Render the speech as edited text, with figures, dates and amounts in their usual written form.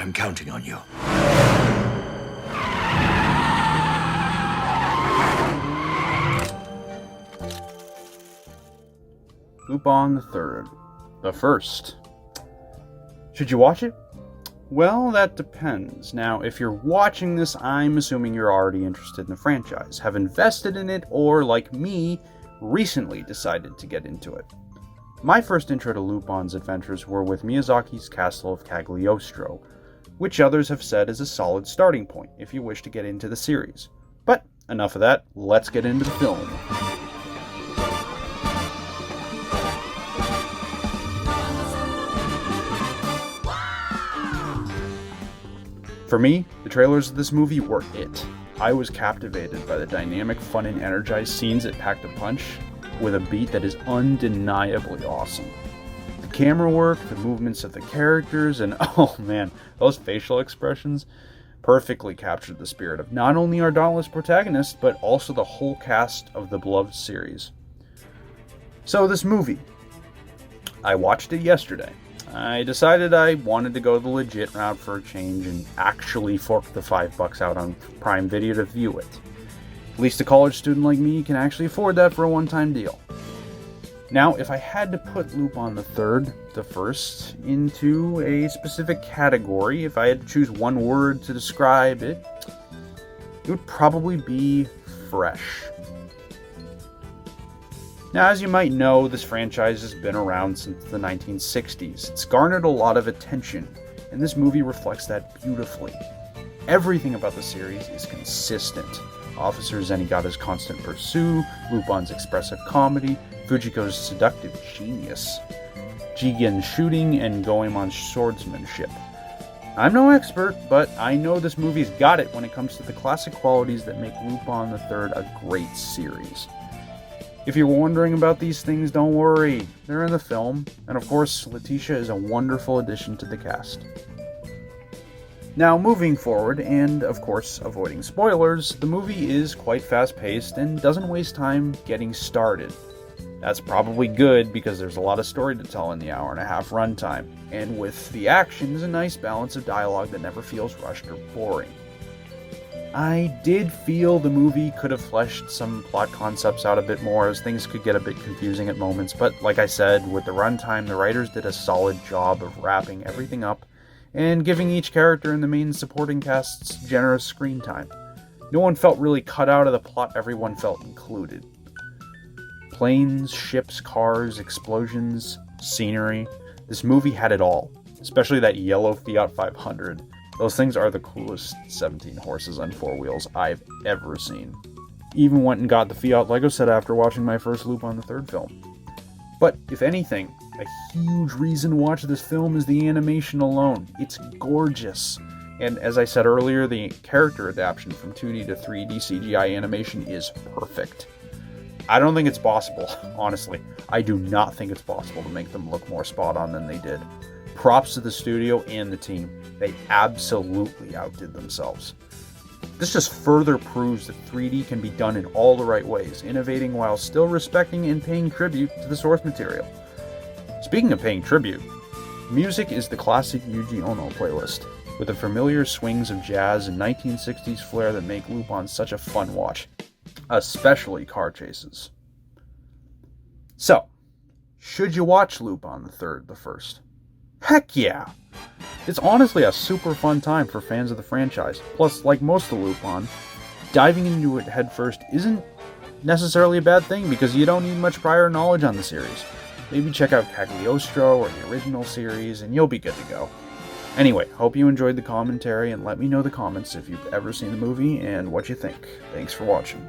I'm counting on you. Lupin III, the first. Should you watch it? Well, that depends. Now, if you're watching this, I'm assuming you're already interested in the franchise, have invested in it, or, like me, recently decided to get into it. My first intro to Lupin's adventures were with Miyazaki's Castle of Cagliostro, which others have said is a solid starting point if you wish to get into the series. But enough of that, let's get into the film. For me, the trailers of this movie were it. I was captivated by the dynamic, fun, and energized scenes that packed a punch with a beat that is undeniably awesome. The camera work, the movements of the characters, and oh man, those facial expressions perfectly captured the spirit of not only our dauntless protagonist, but also the whole cast of the beloved series. So this movie, I watched it yesterday. I decided I wanted to go the legit route for a change and actually fork the $5 out on Prime Video to view it. At least a college student like me can actually afford that for a one-time deal. Now, if I had to put Lupin III, the first, into a specific category, if I had to choose one word to describe it, it would probably be fresh. Now, as you might know, this franchise has been around since the 1960s. It's garnered a lot of attention, and this movie reflects that beautifully. Everything about the series is consistent. Officer Zenigata's constant pursuit, Lupin's expressive comedy, Fujiko's seductive genius, Jigen's shooting, and Goemon's swordsmanship. I'm no expert, but I know this movie's got it when it comes to the classic qualities that make Lupin III a great series. If you're wondering about these things, don't worry. They're in the film, and of course, Letitia is a wonderful addition to the cast. Now, moving forward, and of course, avoiding spoilers, the movie is quite fast-paced and doesn't waste time getting started. That's probably good because there's a lot of story to tell in the hour-and-a-half runtime, and with the action is a nice balance of dialogue that never feels rushed or boring. I did feel the movie could have fleshed some plot concepts out a bit more, as things could get a bit confusing at moments, but like I said, with the runtime, the writers did a solid job of wrapping everything up and giving each character in the main supporting cast's generous screen time. No one felt really cut out of the plot, everyone felt included. Planes, ships, cars, explosions, scenery. This movie had it all, especially that yellow Fiat 500. Those things are the coolest 17 horses on four wheels I've ever seen. Even went and got the Fiat Lego set after watching my first Lupin III film. But, if anything, a huge reason to watch this film is the animation alone. It's gorgeous. And as I said earlier, the character adaptation from 2D to 3D CGI animation is perfect. I don't think it's possible, honestly. I do not think it's possible to make them look more spot on than they did. Props to the studio and the team. They absolutely outdid themselves. This just further proves that 3D can be done in all the right ways, innovating while still respecting and paying tribute to the source material. Speaking of paying tribute, music is the classic Yuji Ohno playlist, with the familiar swings of jazz and 1960s flair that make Lupin such a fun watch, especially car chases. So, should you watch Lupin III, the first? Heck yeah! It's honestly a super fun time for fans of the franchise. Plus, like most of Lupin, diving into it headfirst isn't necessarily a bad thing because you don't need much prior knowledge on the series. Maybe check out Cagliostro or the original series and you'll be good to go. Anyway, hope you enjoyed the commentary and let me know in the comments if you've ever seen the movie and what you think. Thanks for watching.